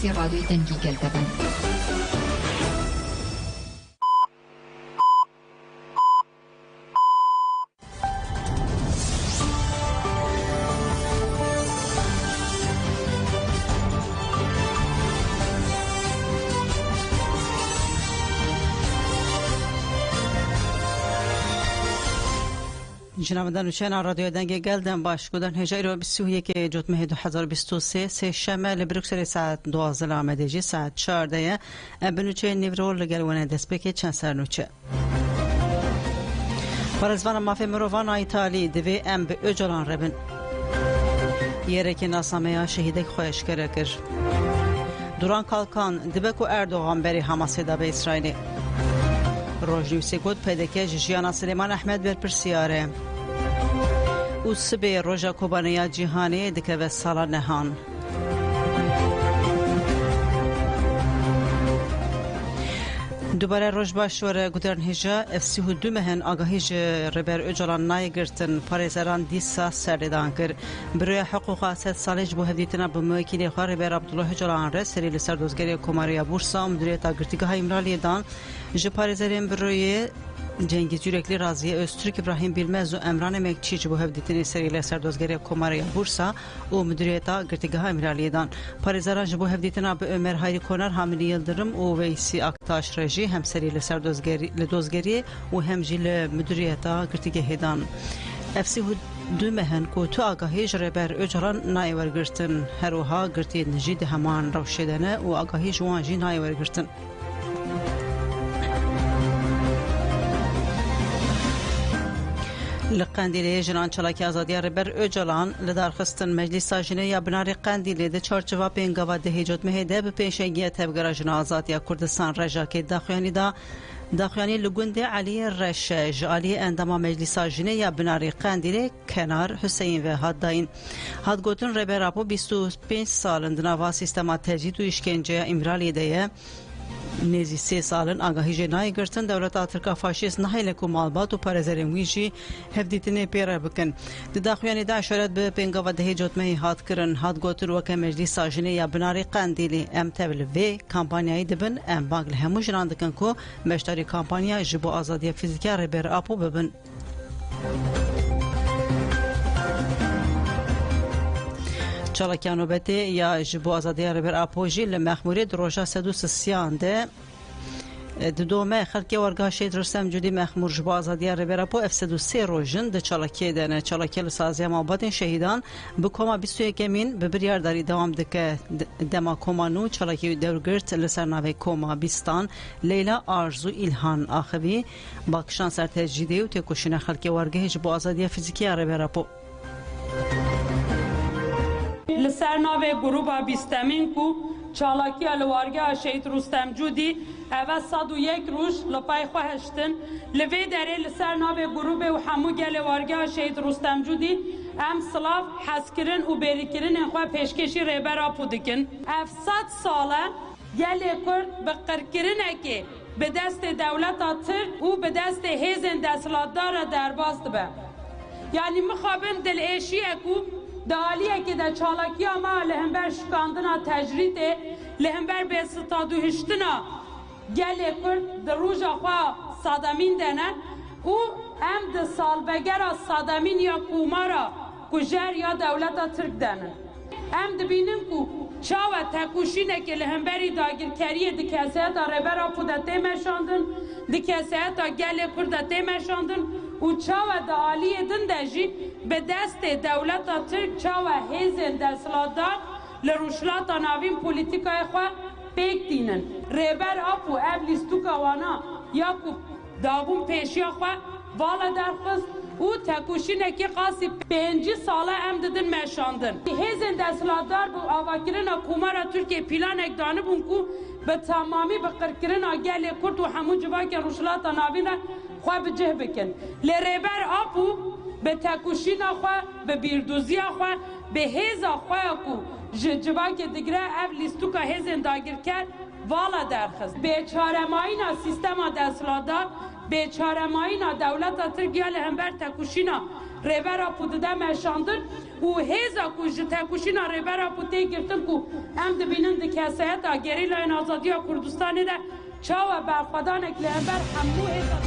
بودکاستی رادیوی دنگی گلدبن. شنوندگان شنوندگان رادیو دنگ گلدن باش گودن هجای رو 21 جوتمه 2023 سه شمال بروکسل ساعت 12 آمدگی ساعت 14 بنوچه نیورول گلوانه دسپک چند سرنوچه پرزوان مافی مروان ایتالی دوی ام به اجلان ربن یرکی ناسامه شهیدک خویش کرد دوران کالکان دبک و اردوغان بری حماسی دا به اسرائیل روژنویسی گود پیدکه جیانا سلیمان احمد بر پرسیاره او سبه روژا کوبانیا جیهانی دکه و سالا نهان دوباره روش باشور گودرن هجا افسیه دو مهن آگاهیج ربر اجلان نای گرتن پارزران دیسا سردان کر بروی حقوق 3 سالج بو هدیتنا به موکیل خواه ربر عبدالله اجلان رس سری لسر دوزگری کماریا بورسا مدیریتا گرتیگاه های امرالی دان جه پارزرین بروی جنگیز yürekli Raziye Öztürk İbrahim Bilmez ve Emran Emekçi bu hevdetini seriyle serdozgeri Komariya Bursa o müdüriyeta girtigaha emiraliyedan Parizara bu hevdetini Ömer Hayri Konar Hamili Yıldırım o Veysi Aktaş Reji hem seriyle serdozgeri dozgeri o hem jil müdüriyeta girtigahedan FC دو مهن کو تو آگاهی جربر اجران نایور گرتن هروها گرتی نجید همان روشدنه و آگاهی جوان جی نایور گرتن لقندیلی جنان چلاکی آزادی ربر اجلان لدارخستن مجلس ساجنه یا بناری قندیلی ده چارچوا پینگاوا دهیجوت مهده به پیشنگی تبگرا جنا آزادی کردستان رجا که داخیانی لگوند علی رشج علی اندما مجلس ساجنه یا بناری قندیلی کنار حسین و هاد داین هاد گوتن ربر اپو 25 سالند نوا سیستما تجدید و اشکنجه امرالی ده نزی 3 سالن آگاهی جنایی گرتن دولت آترکا فاشیست نهایل کو مالبات و پارزرین ویجی هفدیتنه پیره بکن داخویانی دا اشارت به پنگا و دهی جوتمه هات کرن هات گوتر وکه مجلس ساجنه یا بناری قندیلی ام تبل و کمپانیایی دبن ام باگل همو جنان دکن کو مشتری کمپانیا جبو آزادی فیزیکی ربر اپو ببن چالاکیان نوبتی یا جبو آزادی ربر اپوژی لمخموری دروژا سدوس سیانده دومه خلکی ورگاه شید رستم جودی مخمور جبو آزادی ربر اپو اف سدوسی روژن ده چالاکی دنه چالاکی لسازی مابادین شهیدان بکوما 21 مین ببریار داری دوام دکه دما کومانو چالاکی دورگرت لسر ناوی کوما بیستان لیلا آرزو ایلهان آخوی باکشان سر تجدیدی و تکوشین خلکی ورگاه جبو آزادی فیزیکی ربر اپو لسر ناوی گروبا بیستمین کو چالاکی الوارگه شهید رستم جودی اوه 101 روش لپای خواهشتن لوی داره لسر ناوی گروب و همو گل وارگه شهید رستم جودی ام سلاف حسکرن و بریکرن انخواه پیشکشی ریبر آپو دکن 700 ساله گل کرد به قرکرن اکی به دست دولت ترک و به دست هیزن دستلاتدار درباز دبه یعنی مخابن دل ایشی اکو دالیه که در چالاکی ما لهمبر شکاندنا تجریده لهمبر به ستادو هشتنا گله کرد در روژا خواه صادمین دنه او هم ده سالبگر صادمین یا کومارا کجر یا دولت ترک دنه هم ده بینیم که چاوه تکوشینه که لهمبری داگرکریه ده کسیه دا ربر آپو ده تیمشاندن ده کسیه دا گله کرد ده تیمشاندن و چاوه دا آلیه دنده جی به دست دولت ترک چاوه هیزن دستلاتدار لروشلات ناوین پولیتیکای خواه پیک دینن ریبر اپو اب لیستوکا وانا یا کو دابون پیشیا خواه والا درخست او تکوشینه که قاسی 5 ساله ام ددن مشاندن هیزن دستلاتدار بو آواکرین کومارا ترکیه پلان اکدانه بون کو به تمامی به قرکرین گل کرد و همون جوا که روشلات ناوین خواه بجه بکن لریبر اپو به تکوشین خواه به بیردوزی خواه به هیزا خواه کو جوا که دیگره اف لیستوکا هیزن داگیر کرد والا درخست بیچاره ماینا سیستم دستلاتدار بیچاره ماینا دولت ترکیه لهمبر تکوشینا ریبر پودده مشاندن و هیزا کو جته کوشینا ربرا پوتی گرتن کو ام دبینن د کیسایت گریلا این آزادی کردستان ده چاو برخوادان کلهبر همو هیزا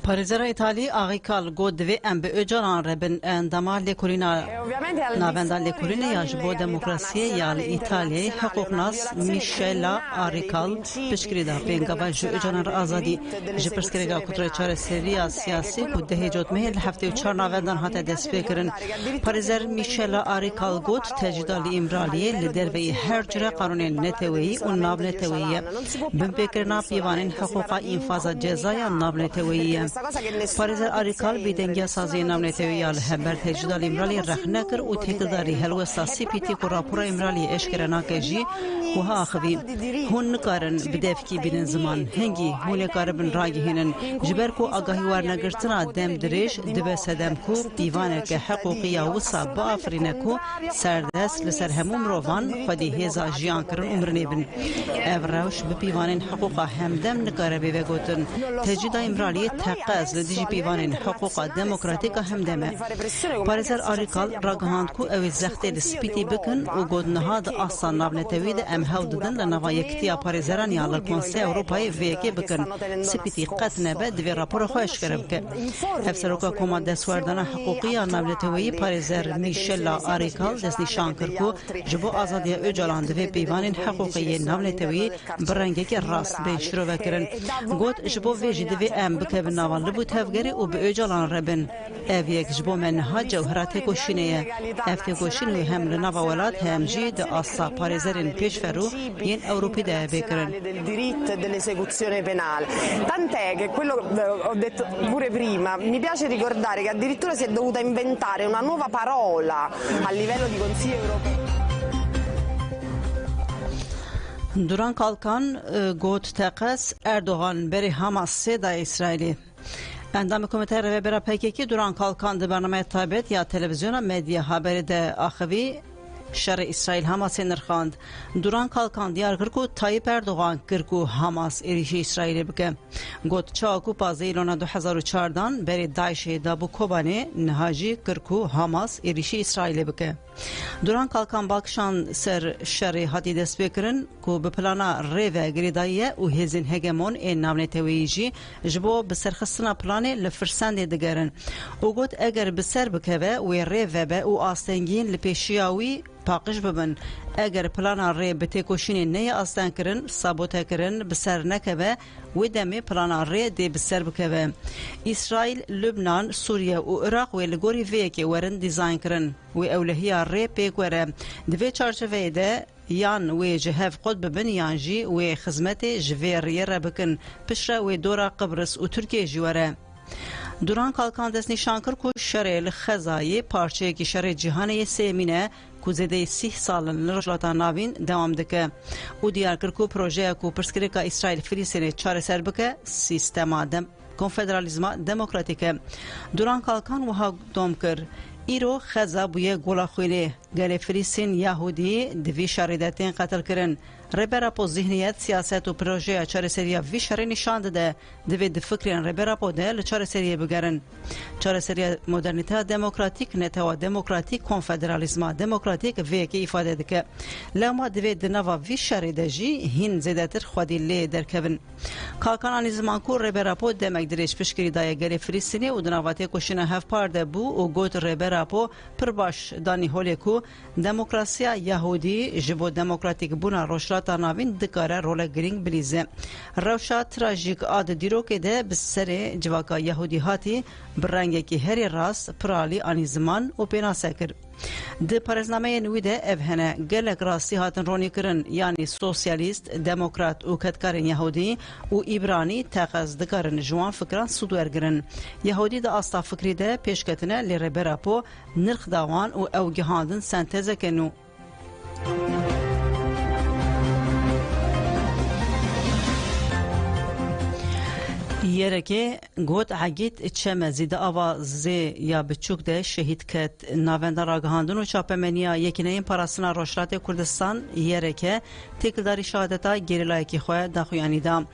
پارێزەرە ئیتالی ئاغیکال گۆ divê em bi öcalan re bin endama lêkolîna navenda lêkolînê ya ji bo demokrasiyê ya li Îtalyayê heqûqnas Michela Arikal piştgirî da pêngava ji öcalan re azadî ji pirsgirêka kutrê çareseriya siyasî ku dehê cotmehê li heftê û çar navendan hate destpêkirin. Parêzer Michela Arikal got tecîda li İmraliyê li derveyî her cure qanûnên neteweyî û navneteweyî ye. Binpêkirina pîvanên heqûqa înfaza cezaya navneteweyî ye. پارێزەر ئاریکال بێدەنگیە سازیە ناونێتەوەیە لە هەبەر تێجدا ئیمرالی ڕەخنە کرد و تێکداری هەلوەستا سیپیتی و راپۆرە ئیمرالی ئێشکرە ناکەژی وها ئاخوی هون نکارن بدەفکی بینن زمان هەنگی هونێکارە بن ڕاگەهێنن ji ber ku agahî wernegirtina dem dirêj dibe sedem ku pîvaneke heqûqiya wisa biafirîne ku serdest li ser hemû mirovan xwedî hêza jiyan kirin û mirinê bin. Ev rewş bi pîvanên heqûqa hemdem nikare bê vegotin. Tecîda îmraliyê teqez li dijî pîvanên heqûqa demokratîk a hemdeme. Parêzer Arikal ragihand ku ew ê zextê li spîtî bikin û got niha di asa navnetewî de em hew didin li nava yekitiya parêzeran ya li Konseya Ewropayê vê yekê bikin. Spîtî qet nebe divê rapora xwe eşkere bike. Ev seroka koma destwerdana heqûqî ya navneteweyî parêzer Michela Arikal destnîşan kir ku ji bo azadiya öcalan divê pîvanên heqûqiyê navneteweyî bi rengekê rast bên şirovekirin. Got ji bo vê jî divê em bikevin nava li bu tevgerî û bi öcalan re bin. Ev yek ji bo me niha cewhera têkoşînê ye. Ev têkoşîn wê hem li nava welat hem jî di asa parêzerên pêşverû yên Ewropî de vêkirin. Tant'è che quello ho detto pure prima, mi piace ricordare che addirittura si è dovuta inventare una nuova parola a livello di Consiglio europeo. Duran Kalkan got teqes Erdoğan beri Hamas seda İsrailî. Endamı Komite Revbera PKK Duran Kalkan di bername taybet ya televizyona medya haberi de axivî şer İsrail Hamas'e nirxand. Duran Kalkan diyar kir ku Tayyip Erdoğan kir ku Hamas êrişî İsrailê bike. Got çawa ku 15 îlona 2004dan berê Daişê da bu Kobanê niha jî kir ku Hamas êrişî İsrailê bike. Duran Kalkan balkişan ser şerê hatî destpêkirin ku bi plana rê ve girêdayî û hêzên hegemon ên navneteweyî jî ji bo biserxistina planê li firsendê digerin. û got eger bi ser bikeve wê rê vebe û astengiyên li pêşiya wî paqij bibin. Eger plana rê bi têkoşînê neyê astenkirin, sabotekirin, bi ser nekeve, wê demê plana rê dê bi ser bikeve. İsrail, Lübnan, Suriye û Iraq wê li gorî vê yekê werin dîzayn kirin. Wê ewlehiya rê pêk were. Di vê çarçeveyê de yan wê ji hev qod bibin yan jî wê xizmetê ji vê rêyê re bikin. Pişre wê dora Qibris û Tirkiye jî were. Duran Kalkan destnîşan kir ku şerê li Xezayê parçeyekî şerê cîhanê sêmîne ku zêdeyî 30 salin li rojhilata navîn dewam dike. û diyar kir ku projeya ku pirsgirêka İsrail Filîstînê çareser bike sîstema konfederalizma demokratîk e. Duran Kalkan wiha dom kir. îro Xeza bûye gola xwînê. Gelê Filîstîn Yahudî di vî şerê de tên qetil kirin. Rêbera po zihniyet, siyaset û projeya çareseriya vî şerê nîşan dide. Divê di fikrên rêbera po de li çareseriyê bigerin. Çareseriya modernîteya demokratîk, netewa demokratîk, konfederalizma demokratîk vê yekê îfade dike. Lewma divê di nava vî şerê de jî hîn zêdetir xwedî lê derkevin. Kalkan anî ziman ku rêbera po demek dirêj piştgirî daye gelê Filîstînê û di nava têkoşîna hevpar de bû û got rêbera po pir baş danî holê ku demokrasiya Yahudî ji bo demokratîk bûna rojhilata navîn dikare rolek girîng bilîze. Rewşa trajîk a di dîrokê de bi serê civaka Yahudî hatî bi rengekî herî rast, piralî anî ziman û pênase kir. Di parêznameyên wî de ev hene gelek rastî hatin ronîkirin yanî sosyalîst, demokrat û ketkarên Yahudî û İbranî teqez dikarin ji wan fikran sûd wergirin. Yahudî di asta fikrî de pêşketine lê rêbera po nirx da wan û ew gihandin sentezeke nû. یرکی گوت عگید چه زیده آوا زی یا بچوک ده شهید کت ناوند راگهاندن و چاپمنیا یکی نیم پاراسنا روشلات کردستان یرکی تکداری شهادتا گریلای کی خواه داخویانی دا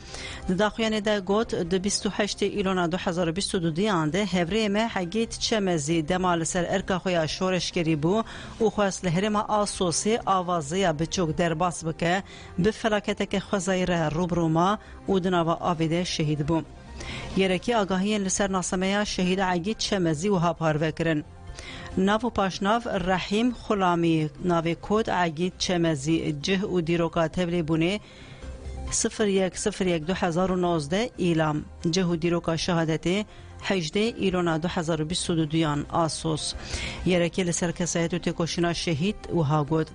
داخویانی دا گوت د 28 ایلونا 2022 دیانده هفری ما عگید چه زیده مال سر ارکا خویا شورش کری بو و خواست لهرما آسوسی آوازی یا بچوک در باس بکه به فلاکت که خوزایر روبروما و دناوا آویده شهید بو یرکی آگاهی لسر ناسمه شهید عگید چمزی و ها پارو کرن ناو پاشناو رحیم خلامی ناو کود عگید چمزی جه و دیروکات هبلی بونه 01/01/2019 ایلام جه و دیروکا شهادتی 18 ایلونا 2022 آسوس یرکی لسر کسایت و تکوشینا شهید و ها گود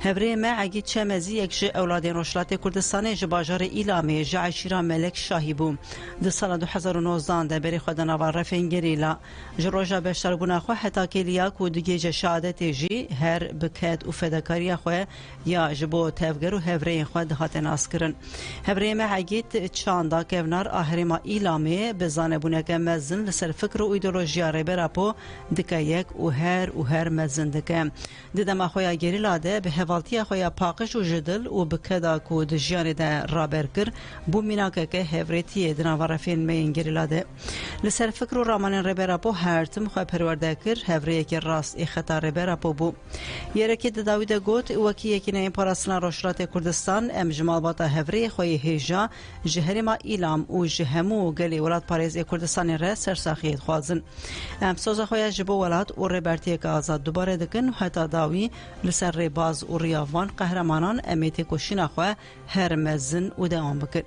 هفره ما عگید چمزی یک جه اولادین روشلات کردستان جباجار ایلامی جه عشیرا ملک شاهی بوم ده سال 2019 ده بری خود نوار رفین گریلا جه روژا بشتر بونا خواه حتا کلیا کودگی جه شهادت جی هر بکت و فدکاری خواه یا جبو تفگر و هفره خواه دهات ناس کرن هفره ما عگید چاندا کونار آهرما ایلامی بزانه بونه که مزن لسر فکر و ایدولوژیا ریبرا پو دکه یک و هر مزن دکه دیدم خویا گریلا ده به حوالتی خویا پاقش و جدل و بکدا کو د جیان ده رابر کر بو میناکه که هفریتی دناورفین مین گریلا ده لسر فکر و رامان ریبرا پو هرتم خو پرورده کر هفری که راست ای خطا ریبرا پو بو یرکی د داوود گوت وکی یکی نه پاراسنا روشلات کردستان ام جمال باتا هفری خوی هجا جهرما ایلام و جهمو گلی ولات پاریز کردستان ر سرساخیت خوازن ام سوزا خویا جبو ولات و ریبرتی که آزاد دوباره دکن و حتی داوی لسر ریباز و ریاوان قهرمانان امیتی کشینا خواه هر مزن و دوام بکن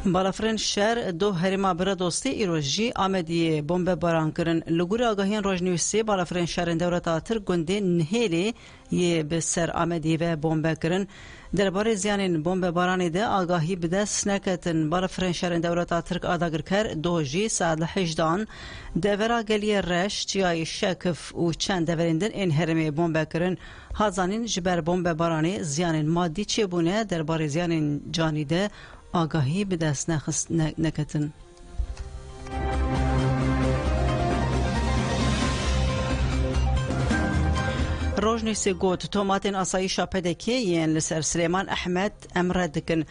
بالافرین شهر دو هرما برا دوستی ایروژی آمدی بمب باران کرن لگوری آگاهین روزنویسی بالافرین شهر دولت آتر گنده نهیلی یه به سر آمدی و بمب کرن درباره زیان بمب بارانی ده آگاهی به دست نکتن بالافرین شهر دولت آتر آداگر کر دوجی ساعت 18 دورا گلی رش چیای شکف و چند دورندن این هرمی بمب کرن هازانین جبر بمب بارانی زیان مادی چه بونه درباره زیان جانی ده آگاهی به دست نکتن روزنویسی گوت توماتین آسایشا پدکی یین لسر سلیمان احمد امر دکن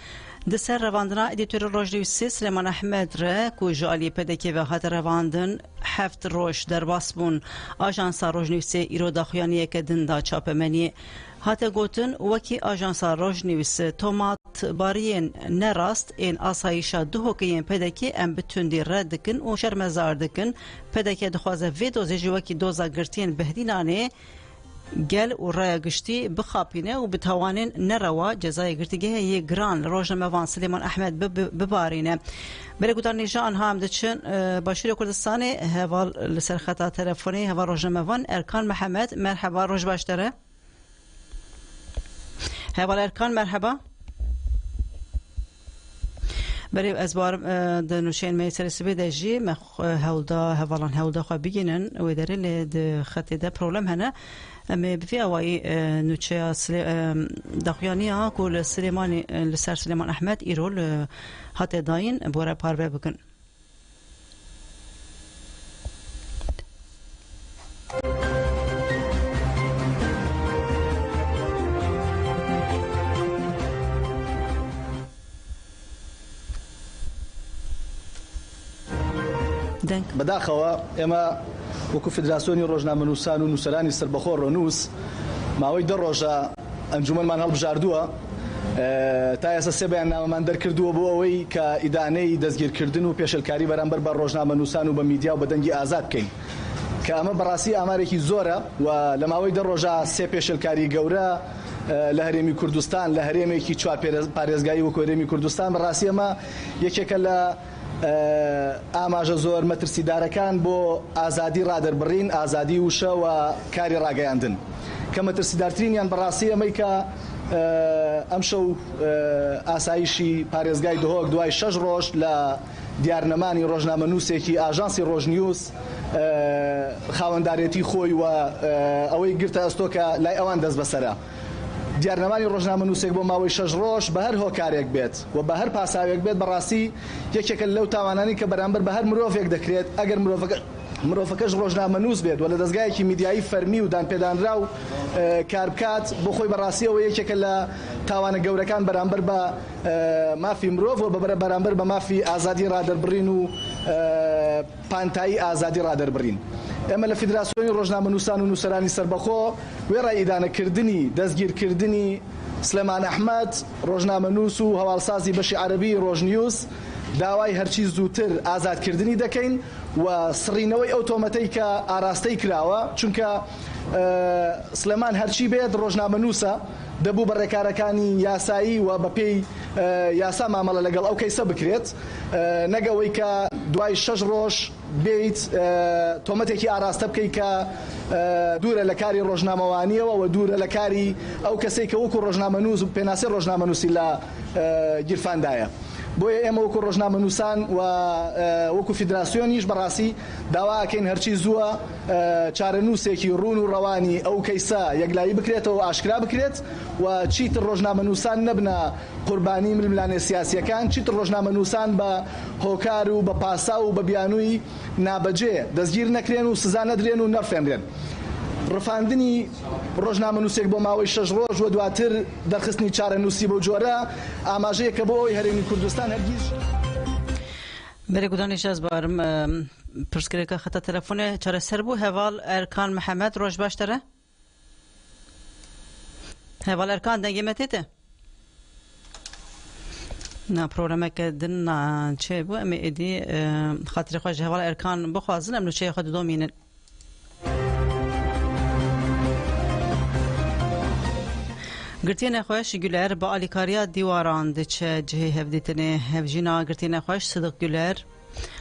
دسر رواندنا ادیتور روزنویسی سلیمان احمد را کو جالی پدکی و هات رواندن هفت روش در باسبون آژانسا روزنویسی ایرو داخویانی که دندا چاپمنی هات گوتن وکی آژانسا روزنویس تومات بارین نراست این آسایشا دو هکین پدکی ام بتوندی رد دکن و شرمزار دکن پدکی دخوازه ویدوزی جوکی دوزا گرتین بهدینانه گل و رای گشتی بخاپینه و بتوانین نروا جزای گرتیگه یه گران روزنامه‌وان سلیمان احمد ببارینه بله گودار نیجان هم دچن باشوری کردستان هوال لسر خطا تلفنی هوا روزنامه‌وان ارکان محمد مرحبا روز باشتره هوال ارکان مرحبا برای از بار دنوشین میسر سبی دجی مخ هولدا خو بگینن و داره لد خطی ده پرولم هنه اما بفی اوای نوچه دخیانی ها کل سلیمانی لسر سلیمان احمد ایرول هات داین بوره پاربه بکن بەداخەوە ئێمە وەکو فیدراسیۆنی ڕۆژنامەنووسان و نووسەرانی سربەخۆ ڕۆنووس ماوەی 10 ڕۆژە ئەنجومەنمان هەڵبژاردووە تا ئێستا 3 بەیاننامەمان دەرکردووە بۆ ئەوەی کە ئیدانەی دەستگیرکردن و پێشەلکاری بەرامبەر بە ڕۆژنامەنووسان و بە میدیا و بە دەنگی ئازاد بکەین کە ئەمە بەڕاستی ئامارێکی زۆرە و لە ماوەی 10 ڕۆژە 3 پێشەلکاری گەورە لە هەرێمی کوردستان لە هەرێمێکی 4 پارێزگایی وەکو هەرێمی کوردستان بەڕاستی ئەمە یەکێکە لە ئاماژە زۆر مەترسیدارەکان بۆ ئازادی ڕادەربڕین ئازادی وشە و کاری ڕاگەیاندن کە مەترسیدارترینیان بەڕاستی ئەمەی کە ئەم شەو ئاسایشی پارێزگای دهۆک دوای 6 ڕۆژ لە دیارنەمانی ڕۆژنامەنووسێکی ئاژانسی ڕۆژنیوس خاوەندارێتی خۆی و ئەوەی گرتە ئەستۆ کە لای ئەوان دەست بەسەرە دیارنەمانی ڕۆژنامە نووسێک بۆ ماوەی 6 ڕۆژ بە هەر هۆکارێک بێت و بە هەر پاساوێک بێت بەڕاستی یەکێکە لەو تاوانانی کە بەرامبەر بە هەر مرۆڤێک دەکرێت ئەگەر مرۆڤەکەش ڕۆژنامە نووس بێت و لە دەستگایەکی میدیایی فەرمی و دانپێدانرا و کار بکات بۆ خۆی بەڕاستیەوە یەکێکە لە تاوانە گەورەکان بەرامبەر بە مافی مرۆڤ و بەرامبەر بە مافی ئازادی ڕادەربڕین و پانتایی ئازادی ڕادەربڕین. ئێمە لە فیدراسیۆنی ڕۆژنامە نووسان و نووسەرانی سەربەخۆ وێڕای ئیدانەکردنی دەستگیرکردنی سلێمان ئەحمەد ڕۆژنامە نووس و هەواڵسازی بەشی عەرەبی ڕۆژنیوس داوای هەرچی زووتر ئازادکردنی دەکەین و سڕینەوەی ئەو تۆمەتەی کە ئاراستەی کراوە چونکە سلێمان هەرچی بێت ڕۆژنامە نووسە دەبوو بە ڕێکارەکانی یاسایی و بە پێی یاسا مامەڵە لەگەڵ ئەو کەیسە بکرێت نەگەوەی کە دوای 6 ڕۆژ بێیت تۆمەتێکی ئاراستە بکەیت کە دوورە لە کاری ڕۆژنامەوانیەوە و دوورە لە کاری ئەو کەسێک کە وەکو ڕۆژنامە نووس و پێناسی ڕۆژنامە نووسی لە گیرفاندایە. بۆیە ئێمە وەکو ڕۆژنامە نووسان و وەکو فیدراسیۆنیش بەڕاستی داواکەین هەرچی زووە چارەنووسێکی ڕوون و ڕەوانی ئەو کەیسە یەکلایی بکرێتەوە ئاشکرا بکرێت و چیتر ڕۆژنامە نووسان نەبنە قوربانی ململانێ سیاسیەکان، چیتر ڕۆژنامە نووسان بە هۆکار و بە پاسا و بە بیانووی نابەجێ دەستگیر نەکرێن و سزا نەدرێن و نەفێنرێن. ڕفاندنی ڕۆژنامە نووسێک بۆ ماوەی 6 ڕۆژ و دواتر دەرخستنی چارە نووسی بۆ جۆرە ئاماژەیەکە بۆ ئەوی هەرێمی کوردستان هەرگیز بەرێگودانی شەز بارم پرسکرێکە خەتە تەلەفۆنێ چارەسەر بوو هەواڵ ئەرکان محەممەد ڕۆژ باشترە؟ هەواڵ ئەرکان دەنگێمەتێتە؟ نا پرۆگرامەکە دن چێ بوو ئەمە ئێدی خاتری خۆش هەواڵ ئەرکان بخوازن ئەم نوچەیە خۆ دۆمینن. گرتی نخواهش گلر با آلیکاریا دیواران دچه جهه هفدیتنه هفجینا گرتی نخواهش صدق گلر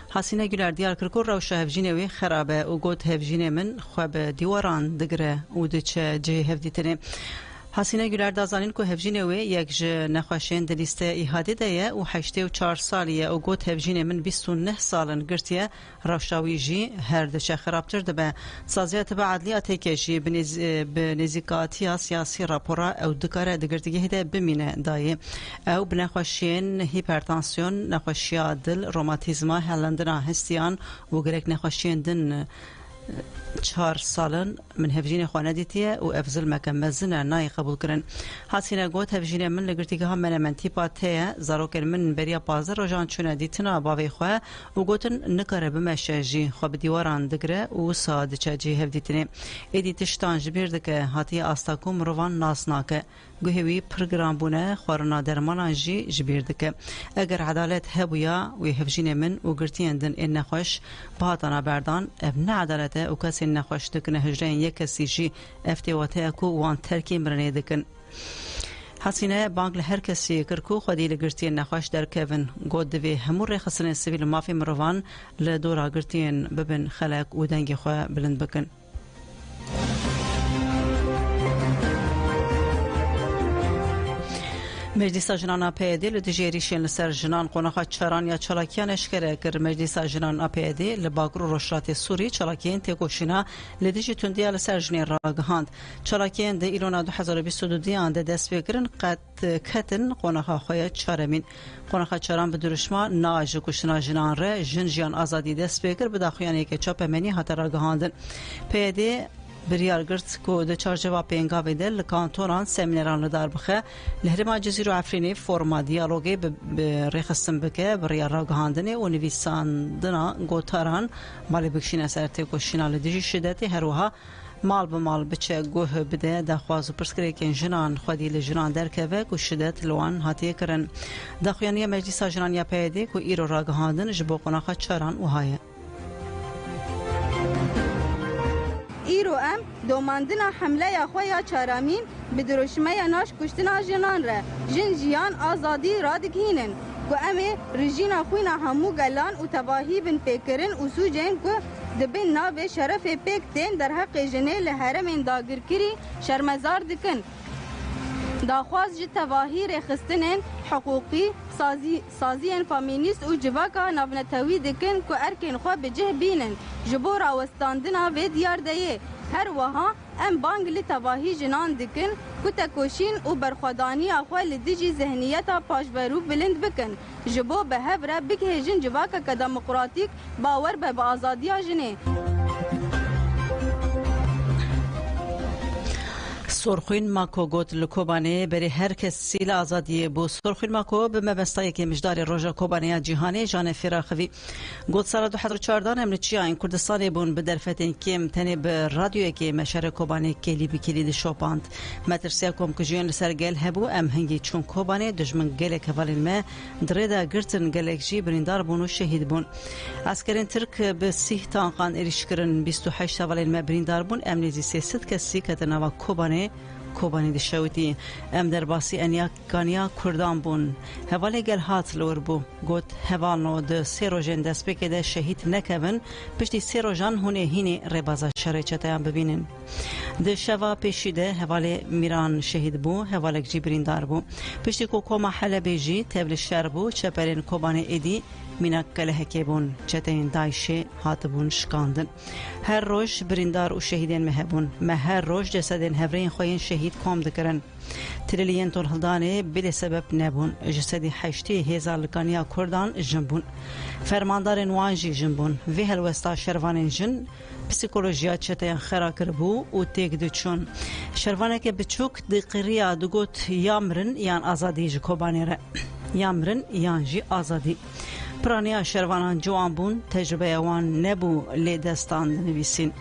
حسینه گلر دیار کرکور روش هفجینه وی خرابه و گوت هفجینه من خواب دیواران دگره و دچه جهه هفدیتنه حسینه گلر دازانین که هفجینه وی یک جه نخواشین دلیسته ایهاده دایه و 84 سالیه و گوت هفجینه من 29 سالن گرتیه روشاوی جی هر دچه خرابتر دبه سازیات با عدلیات کشی بنزیکاتی سیاسی راپورا او دکاره دگرتگی هده بمینه دایه او بنخواشین هیپرتانسیون نخواشیا دل روماتیزما هلندنا هستیان و گرک نخواشین دن 4 سالن من هفجین خوانه دیتیه و افضل مکم مزنه نای قبول کرن حسینه گوت هفجین من لگرتیگه هم من تیپاتیه زاروکر من بریا پازر روژان چونه دیتنا باوی خواه و گوتن نکاره بمشه جی خواه بدیواران دگره و ساده چه جی هفدیتنه ایدی تشتان جبیر دکه حتی آستاکوم روان ناسناکه گوهوی پرگرام بونه خورنا درمانان جی جبیر دکه اگر عدالت هبویا و هفجین من و گرتین دن این نخوش باتانا بردان ابن عدالته و کسی نخوش دکن هجرین یک کسی جی افتواته اکو وان ترکی مرنه دکن حسینه بانک لهر کسی کرکو خودی لگرتین نخوش در کون گود دوی همور خسن سویل مافی مروان لدورا گرتین ببن خلق و دنگی خواه بلند بکن مجلس جنان پیاده لدیجریشین لسر جنان قناخ چران یا چلاکیان اشکره کر مجلس جنان پیاده لباگرو رشرات سوری چلاکیان تگوشینا لدیج تندیا لسر جنین راگهاند چلاکیان ده ایلونا 2022 دیان ده دست بگرن قد کتن قناخ خوی چرمین قناخ چران به درشما ناج کشنا جنان ره جنجیان آزادی دست بگر بداخیانی که چاپ منی هات راگهاندن پیاده بریار گرت کو د چارچوبا پنگاوی دل کانتونان سمینران لدار بخه لهرما جزیره افرینی فرما دیالوگی به رخصتن بکه بریار راگهاندنی و نویساندنا گوتاران مالی بکشین اثرت کوشینا لدیجی شدتی هروها مال به مال بچه گوه بده دخواز و پرسکری که جنان خودی لجنان درکه و شدت لوان هاتی کرن دخویانی مجلس جنان یا پیدی کو ایرو راگهاندن جبو قناخ چاران و هایه ایرو ام دوماندنا حمله یا خویا چارامین به دروشمه ناش کشتنا جنان ره جن جیان آزادی را دگینن و امه رژینا خوینا همو گلان و تباهی بن پیکرن و سوجین که دبین ناو شرف پیکتین در حق جنه لحرم داگر کری شرمزار دکن داخواز جی تباهی رخستنن حقوقی سازی فامینیست و جواکا نافنتوی دکن که ارکن خواه بجه بینن جبو راوستاندنا و دیار دیه هر وها ام بانگ لی تواهی جنان دکن کو تکوشین و برخوادانی اخوال لدیجی ذهنیتا پاشورو بلند بکن جبو به هفره بکهجن جواکا که دموقراتیک باور به آزادی جنه. سرخوین ماکو گوت لکوبانه بری هر کس سیل آزادی بو سرخوین ماکو به مبستایی که مجدار روژا کوبانه جهانی جان فراخوی گوت سال 2014 امریکا این کردستان بون به درفتین کم تنی به رادیو که مشهر کوبانه کلی به کلید شوپاند مترسیا کم کجیان لسرگل هبو ام هنگی چون کوبانه دشمن گل کفالین ما دردا گرتن گلکجی بریندار بون و شهید بون عسکرین ترک به 30 تانقان اریشکرن 28 سوالین ما بریندار بون امنیزی سیاست کسی که نوا کوبانی دشوتی ام در باسی انیا کانیا کردان بون حواله گل هات لور بو گوت حوالنو ده سه روژن دست بکه ده شهید نکون پشتی سه روژان هونه هینی ربازا شرچتایان ببینن ده شوا پیشیده حواله میران شهید بو حواله جبریندار بو پشتی کو کوما حلبی جی تبل شهر بو چپرین کوبانی ایدی مینا کلهکی بون چتین دایشه هاتبون شکاندن هر روز بریندار و شهیدین مهبون هر روز جسدین هفرین خوین شهید کام دکرن تریلین تون هلدانه بل سبب نبون جسدی 80,000 لکانیا کردان جنبون فرماندارن وانجی جنبون وی هلوستا شروانین جن پسیکولوژیا چتین خرا کربو و تیک دچون شروانه که بچوک دقیقیا دگوت یامرن یان آزادی جکوبانی را یامرن یان جی آزادی پرانیا شروانان جوان بون تجربه وان نبو لی دستان نویسین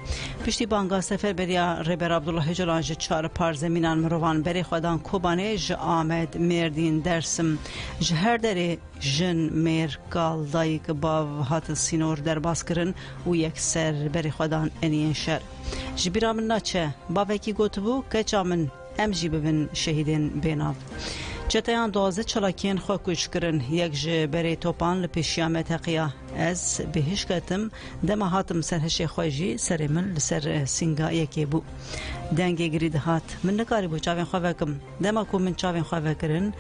پشتی بانگا سفر بریا ربر عبدالله جلان جه 4 پار زمینان مروان بری خودان کوبانه جه آمد مردین درسم جه هر دری جن میر کال دایک باو هات سینور در باز کرن و یک سر بری خودان انین شر جبیرا من ناچه باوکی گوت بو کچا من امجی ببین شهیدین بیناو چتایان دوازه چلاکین خو کوچ کرن یک ج بری توپان لپیشیام تقیا از بهش کتم دم هاتم سرهش خوجی سر من لسر سینگا یکی بو دنگی گرید هات من نکاری بو چاوین خو وکم دم کو من چاوین خو وکرن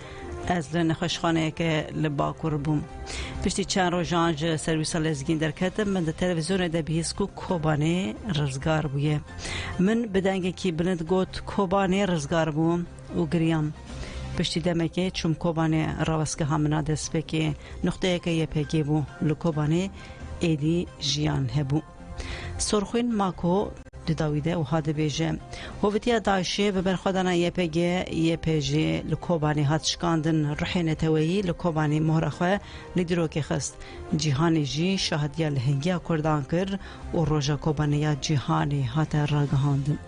از لن خوشخانه که لباکور بوم پشتی چند روزانج سرویس لزگین در کتم من در تلویزیون ده بیسکو کوبانه رزگار بویه من بدنگی کی بلند گوت کوبانه رزگار بوم و گریام پشتی دمکه چون کوبانه راوسکه همنا دست بکی نقطه که یه پکی بو لکوبانه ایدی جیان هبو سرخوین ماکو داویده و هاده بیجه هویتیا داعشه به برخودانا یه پیجه لکوبانه هات شکاندن رحینه تویی لکوبانه مهرخواه لیدرو که خست جیهانی جی شاهدیا لهنگیا کردان کر و روژا کوبانه یا جیهانی هات راگهاندن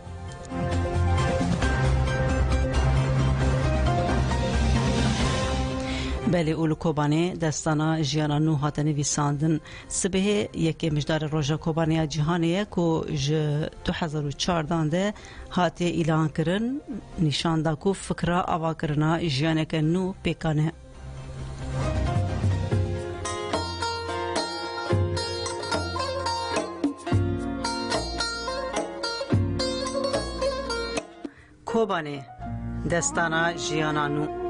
بله اول کوبانه دستانا جیانا نو هاتنی ویساندن سبه یکی مجدار روژا کوبانه جهانیه کو ج 2014 ده هاتی اعلان کرن نشان دا کو فکرا آوا کرنا جیانه که نو پیکانه کوبانه دستانا جیانا نو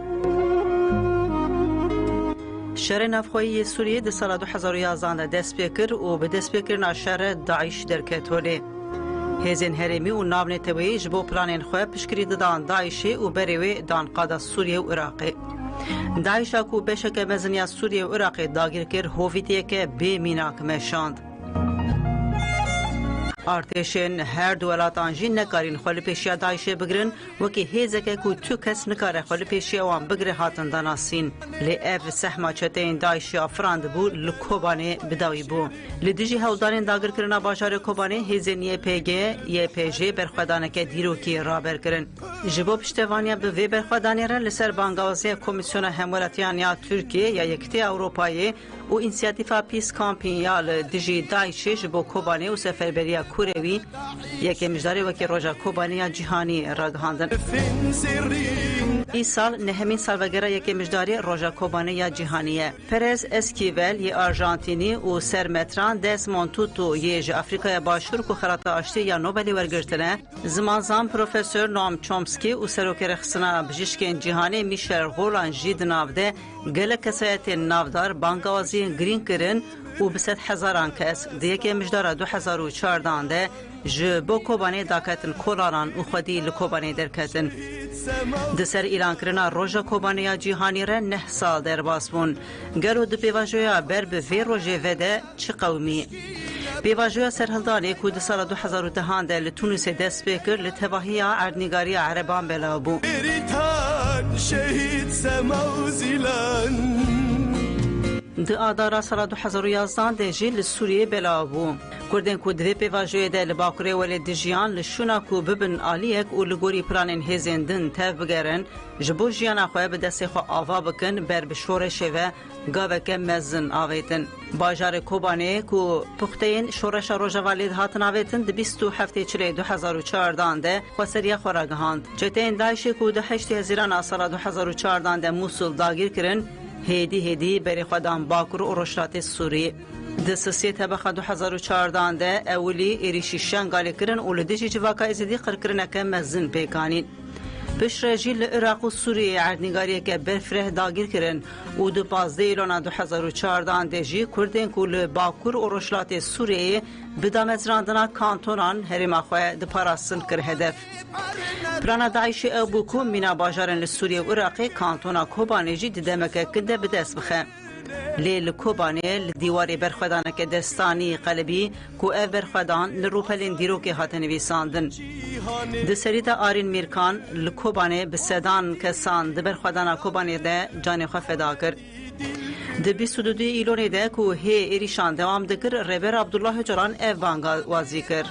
شهر نفخوی سوریه در سال 2011 دست بکر و به دست بکرنا شهر داعش در کتوله هزین هرمی و نابن تبایی جبو پلانین خواه پشکری دادان داعشی و بریوی دان قادا سوریه و عراقی داعش اکو بشک مزنیا سوریه و عراقی داگیر کر هویتیه که بی میناک مشاند ارتشین هر دولتان جی نکارین خال پیشیا داعشه بگرن وکی هیزکه کو تو کس نکاره خال پیشیا وان بگره هاتن داناسین لی اف سحما چتین داعشی افراند بو لکوبانه بداوی بو لدیجی هولدارین داگر کرنا باشار کوبانه هیزن یه پیجه برخوادانه که دیرو کی رابر کرن جبو پشتوانیا به وی برخوادانی را لسر بانگاوزی کمیسیون همولتیان یا ترکیه یا یکتی اروپایی و اینسیاتیفا پیس کامپینیال دیجی داعشه جبو کوبانه و سفربریا کوروی یک مجداری وکی روژا کوبانه جهانی راگهاندن ای سال نهمین سالوگره یک مجداری روژا کوبانه جهانیه پرز اسکیول یه آرژانتینی و سرمتران دسموند توتو یه افریقای باشور کو خراطه آشتی یا نوبلی ورگرتنه زمان پروفسور نام چومسکی و سروکر خسنا بجشکین جهانی میشل غولان جید نافده گله کسایت نافدار بانگوازی گرین کرن و بسد هزاران کس دیگه مجدار 2014 ده جبو کوبانه داکتن کولاران و خودی لکوبانه درکتن دسر ایران کرنا روژا کوبانه جیهانی را 9 سال در باسبون گلو دو پیواجویا بر به وی روژه وده چه قومی پیواجویا سرهلدانه که دو سال 2010 ده لتونس دست بکر لتواهی اردنگاری عربان بلابو شهید سماوزیلان د آدارا سال 2011 ده جیل سوریه بلابو کردن که دوی پیواجوی ده لباکره ولی دجیان لشونا که ببن آلیک و لگوری پلانین هزیندن تف بگرن جبو جیان اخواه به دست خواه آوا بکن بر بشورشه و گاوه که مزن آویتن باجار کوبانه که پختین شورش روژا والید هاتن آویتن ده 27 چلی 2014 ده خسریه خوراگهاند جتین دایشه که ده 8 هزیران سال 2014 ده موسول داگیر کرن هدی بری خودان باکر و رشلات سوری دسیه طبقه 2014 ده اولی ایریشی شنگالی کرن اولدیجی جواکا ازدی قرکرنه که مزن پیکانین پیش رجیل عراق و سوریه عردنگاری که برفره داگیر کرن و دو 15 ایلان 2014 ده جی کردن کل باکر و رشلات سوریه بدامت راندنا کانتونان هرم خواه ده پاراسن کر هدف پرانا داعش ابوکو مینا باجارن لسوریه و عراقی کانتونا کوبانه جی دمکه کنده بدست بخه لیل کوبانه لدیواری برخودانه که دستانی قلبی کو او برخودان لروپلین دیرو که هاتن ویساندن دسری دا آرین میرکان لکوبانه بسدان کسان ده برخودانه کوبانه ده جان خواه فدا کر ده 22 ایلونه ده که هی ایریشان دوام دکر ربر عبدالله جران او بانگا وازی کر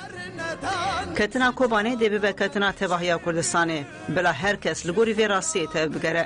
کتنا کوبانه ده به کتنا تباهی کردستانه بلا هر کس لگوری وی راستی تب بگره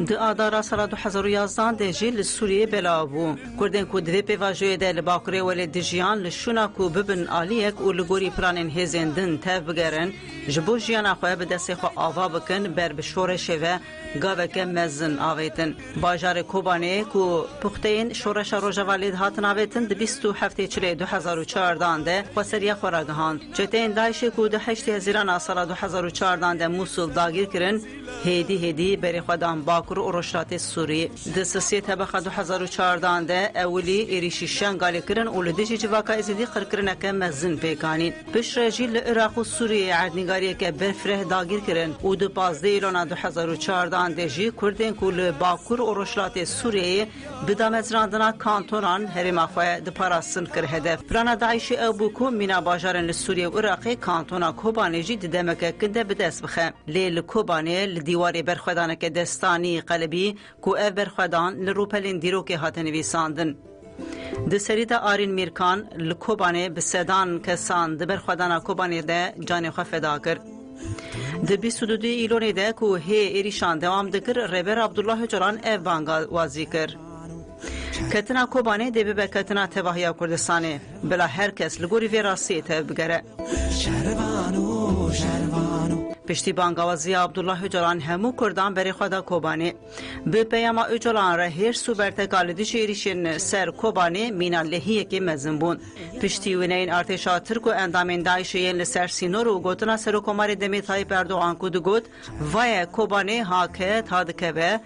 د آدارا سال 2011 ده جیل سوریه بلابو کردن که دوی پیواجوی ده لباکره ولی دجیان لشونا که ببن آلیک و لگوری پلانین هزیندن تف بگرن جبو جیان اخواه به دست خواه آوا بکن بر بشورشه و گاوه که مزن آویتن باجار کوبانه که پختین شورش روژا والید هاتن آویتن ده 27 چلی 2014 ده خسریه خوراگهاند جتین دایشه که ده 8 هزیران سال 2014 ده موسول داگیر کرن هدی بری خودان باکر و رشلات سوری دسیه طبقه 2014 ده اولی ایریشی شنگالی کرن اولدیجی جواکا ازدی قرکرنه که مزن پیکانین پیش رجیل عراق و سوریه عردنگاری که برفره داگیر کرن و دو 15 ایلان 2014 ده جی کردن کل باکر و رشلات سوریه بدامت راندنا کانتونان هرم خواه ده پاراسن کر هدف پرانا داعش ابوکو مینا باجارن لسوریه و عراقی کانتونا کوبانه جی دمکه کنده بدست بخه لیل کوبانه دیواری برخودانه که دستانی قلبی کو او برخودان لروپلین دیرو که هاتن ویساندن دسری دا آرین میرکان لکوبانه بسدان کسان ده برخودانه کوبانه ده جان خواه فدا کر ده 22 ایلونه ده که هی ایریشان دوام دکر ربر عبدالله جران او بانگا وازی کر کتنا کوبانه ده به کتنا تباهی کردستانه بلا هر کس لگوری وی راستی تب بگره پشتی بانگوازی عبدالله جلان همو کردان بری خدا کوبانه به پیاما اجلان را هر سو برتکال دیشیریشن سر کوبانه مینا لحیه که مزن بون پشتی ونین ارتشا ترک و اندامین دایشین لسر سینور و گوتنا سر کماری دمی تایپ اردوغان کدو گوت وای کوبانه حاکت هادکه و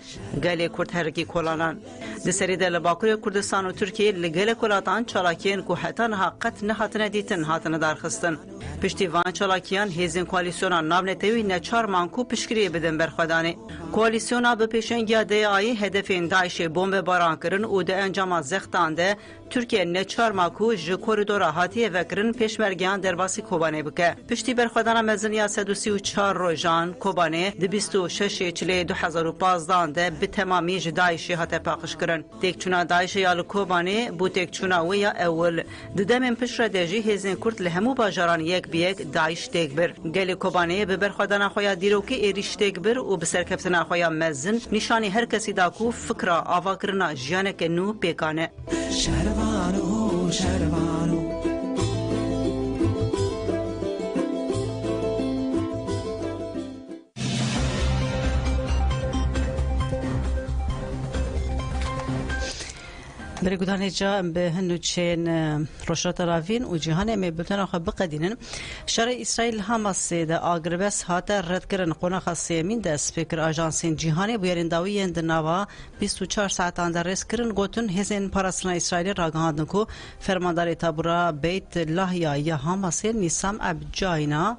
گلی کرد هرکی کلانان دسری دل باکوری کردستان و ترکیه لگل کلاتان چالاکین که حتی حقت نهاتن دیتن هاتن دارخستن پشتی وان چالاکیان هیزین کوالیسیونا نابنتوی نچار مانکو پشکری بدن برخودانه کوالیسیونا به پیشنگی دیایی هدفین داعش بمب باران کرن و ده انجام زختان ده ترکیه نچار مانکو جو کوریدورا هاتیه وکرن پیشمرگیان درباسی کوبانه بکه پشتی برخودانه مزنیا 134 روزان کوبانه ده 26 چلی 2015 ده به تمامی داعش هات پاکش کرن تکچونا داعش یا کوبانه بو تکچونا و یا اول ددم پشر دجی هیزین کرد لهمو باجاران یک بیک داعش تکبر گلی کوبانه به برخودانه خویا دیرو که ایریش تکبر و به سرکفتنا خویا مزن نشانی هر کسی داکو فکر آوا کرنا جیانه که نو پیکانه شروانو شروانو برگودان جا به هنوچین روشات راوین و جهان می بلتن آخه بقدینن شر اسرائیل حماس ده آگربس هاته رد کرن قونا خاصی من ده سپیکر آژانسین جهانی بیارین داوی اندناوا 24 ساعت آن در رس کرن گوتن هزین پاراسنا اسرائیل راگهاندن کو فرمانداری تابورا بیت لاهیا یا حماس نیسام ابجاینا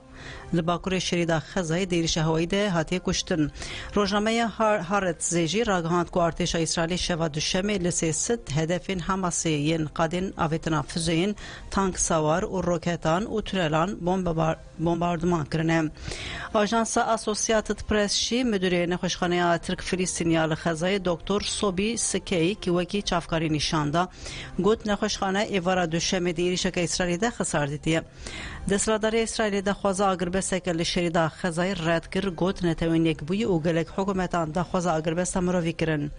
لباکور شریدا خزای دیرش هوایی ده هاتی کشتن روزنامه هارت زیجی راگهاند کو ارتش اسرائیل شوا دوشمه لسی ست هدفین حماسی ین قادن آویتنا فزین تانک سوار و روکتان و تونلان بمباردمان کرنه آژانس اسوسیاتد پرس شی مدیر نخوشخانه ترک فلسطینیا خزای دکتر صوبی سکی کی وکی چافکاری نشاندا گوت نخوشخانه ایوارا دوشمه دیرش که اسرائیل ده خسار دیتیه دستلاداری اسرائیل ده خوازا اگربسته که شریدا خزای رد کر گوت نتوین یک بوی او گلک حکومتان ده خوازا اگربسته مروی کرن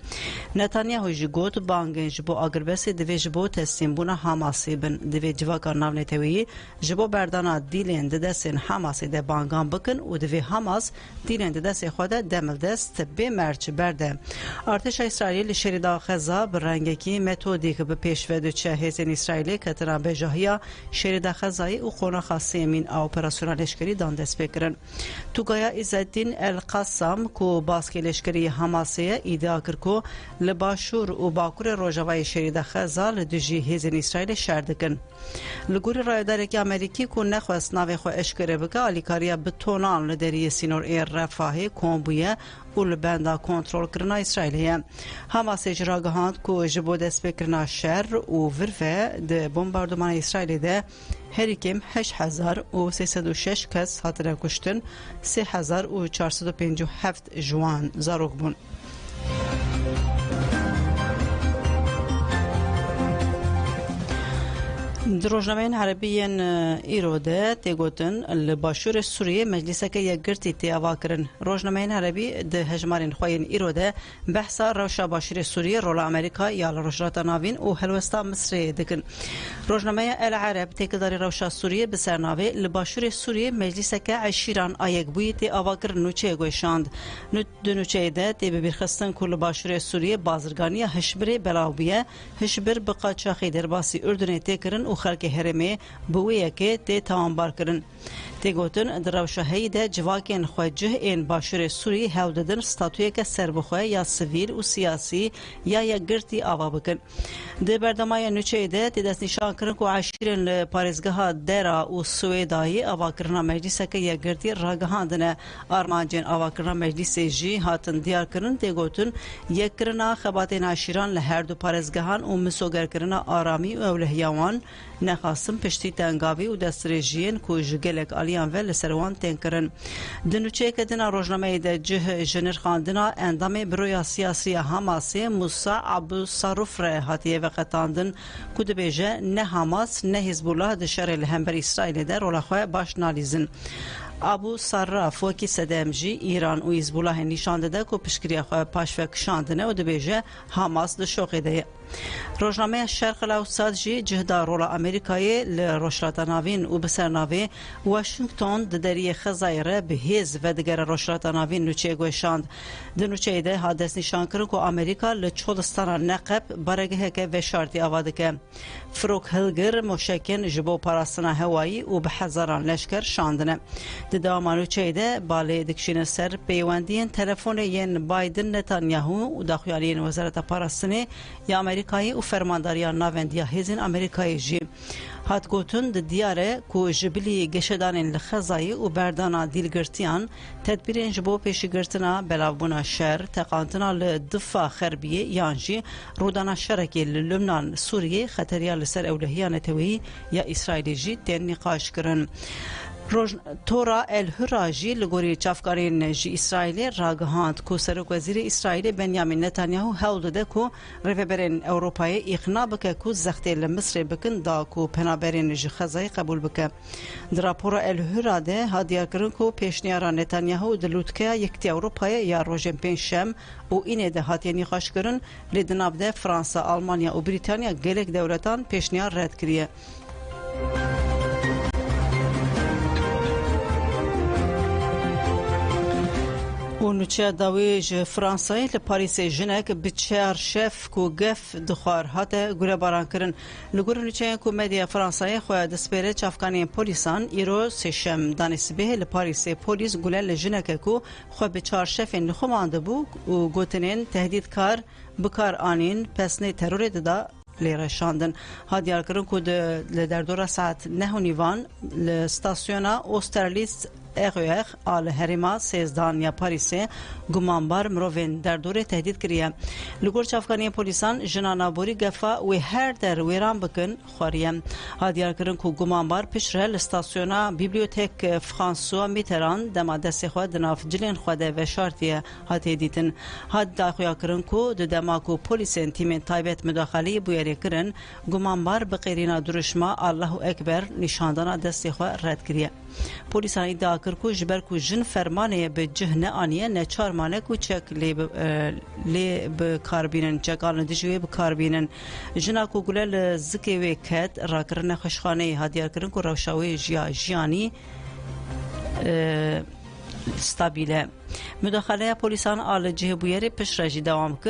نتانیاهو جی گوت بانگن جبو اگربسته دوی جبو تسلیم بونا حماسی بن دوی جواکار ناو نتویی جبو بردانا دیلین ده دستین حماسی ده بانگان بکن و دوی حماس دیلین ده دست خود دمل دست به مرچ برده ارتش اسرائیل شریدا خزا برنگکی متودیک به پیشوه دوچه هزین اسرائیلی کتنا به جاهیا شریدا خزای و قونا خاصی من اپراسیون لشکری دان دست بکرن توگایا عزالدین القاسم کو باسکی لشکری حماسیه ایدیا کر کو لباشور و باکور روجاوای شریدا خزا لدجی هزین اسرائیل شردکن لگوری رایداری که امریکی کو نخواست ناوی خو اشکره بکه آلیکاریا بتونان لدری سینور ایر رفاهی کمبویه و لبندا کنترل کرنا اسرائیلیه حماس اجراگهاند کو جبو دست بکرنا شر و ورفه ده بمباردمان اسرائیلی ده هریکم 8306 کس هاتنه کشتن 3457 جوان زاروک بون دروجنامه عربیین ایروده تگوتن لباشور سوریه مجلس که یک گرتی تیاوا کرن روجنامه عربی ده هجمارین خوین ایروده بحثا روشا باشور سوریه رول امریکا یا روشات ناوین و هلوستا مصر دکن روجنامه العرب تکداری روشا سوریه بسرناوی لباشور سوریه مجلس که عشیران آیک بوی تیاوا کرن نوچه گوشاند نوچه ده تی ببرخستن کل باشور سوریه بازرگانی هشبر بلاویه هشبر بقاچاخی درباسی اردن تکرن و خلق هرمه بویه که تی تامبار کرن تی گوتن دروشه هیده جواکین خوجه این باشور سوری هوددن ستاتویه که سربخواه یا سویل و سیاسی یا یک گرتی آوا بکن ده بردمای نوچه ده تی دست نشان کرن که عشیرن لپارزگاه درا و سویدایی آوا کرنا مجلسه که یک گرتی راگهاندن آرمانجین آوا کرنا مجلس جی هاتن دیار کرن تی گوتن یک کرنا خباتین عشیران لهر دو پارزگاهان و مسوگر کرنا آرامی و اولهیوان نخواستم پشتی تنگاوی و دستریجین که جگلک آلیان ول سروان تنکرن دنوچه که دنا روزنامه ده جه جنر خاندنا اندام برویا سیاسی حماسی موسی ابو صاروف ره هاتیه وقتاندن که دبیجه نه حماس نه حزب الله ده شر الهمبر اسرائیل ده رولخواه باش نالیزن ابو صراف وکی صدمجی ایران و حزب الله نشان داده که پشکری خو پاشفک شاندنه و دبیجه حماس ده شوقیده روزنامه شرق الاوسط جی جهدا رول امریکایی لروشلات ناوین و بسرناوی واشنگتن ددری خزایره به هیز و دگر روشلات ناوین نوچه گوشاند دنوچه ده حادث نشان کرن که امریکا لچولستان نقب برگه که و شرطی آواده که فروک هلگر مشکن جبو پاراستنا هوایی و به هزاران لشکر شاندنه ددام نوچه ده باله دکشین سر پیوندین تلفن ین بایدن نتانیاهو و داخلیین وزارت پاراستنی یا امریکایی و فرمانداریان ناوندیا هزین امریکایی جی هات گوتن د دیاره کو جبلی گشدانین لخزایی و بردانا دیلگرتیان تدبیرین جبو پیشگرتنا بلاوبونا شر تقانتنا لدفاع خربیه یانجی رودانا شرکی للبنان سوریه خطریا لسر اولهیان توی یا اسرائیلی جی تین نقاش کرن تورا الهراجی لگوری چافکارین جی اسرائیل راگهاند کو سرک وزیر اسرائیل بنیامین نتانیاهو هول داده کو ریفبرین اروپای اقناع بکه کو زختی لمصر بکن دا کو پنابرین جی خزای قبول بکه در راپور الهراده هادیار کرن کو پیشنیاران نتانیاهو دلوتکه یکتی اروپای یا روژن پنجشنبه و اینه ده هاتی نقاش کرن لدناب ده فرانسه آلمانیا و بریتانیا گلک دولتان پیشنیار رد کریه ونوچه داویج فرانسای لپاریس جنک بچار شف کو گف دخوار هاته گوره باران کرن لگور نوچه کو مدیا فرانسای خواه دسپیره چافکانی پولیسان ایرو سشم دانسبه لپاریس پولیس گوله لجنک کو خواه بچار شفین لخمانده بو و گوتنین تهدید کار بکار آنین پسنه ترور دادا لیره شاندن ها دیار کرن کو در دور ساعت نه نیوان لستاسیونا اوسترالیست اغیق آل هریما سیزدان یا پاریسه گمانبار مروین در دوره تهدید کریه لگور چافکانی پولیسان جنانا بوری گفا و هر در ویران بکن خواریم ها دیار کرن که گمانبار پشره لستاسیونا بیبلیوتک فرانسوا میتران دما دست خواه دناف جلین خواده و شارتیه ها تهدیدن ها داخویا کرن که دما که پولیسین تیمین تایبت مداخلی بویری کرن گمانبار بقیرینا درشما الله اکبر نشاندانا دست خواه رد کریه پولیسان ادعا کرد جبر کو جن فرمانه به جهنه آنیه نه چهار مانه کو چک لی به کاربینن چکان دیجوی به کاربینن جنا کو گله زکی و کد راکرن خشخانه هدیار کردن کو روشاوی جیانی استابیله مداخله پولیسان آل جهبویری پیش رجی دوام کرد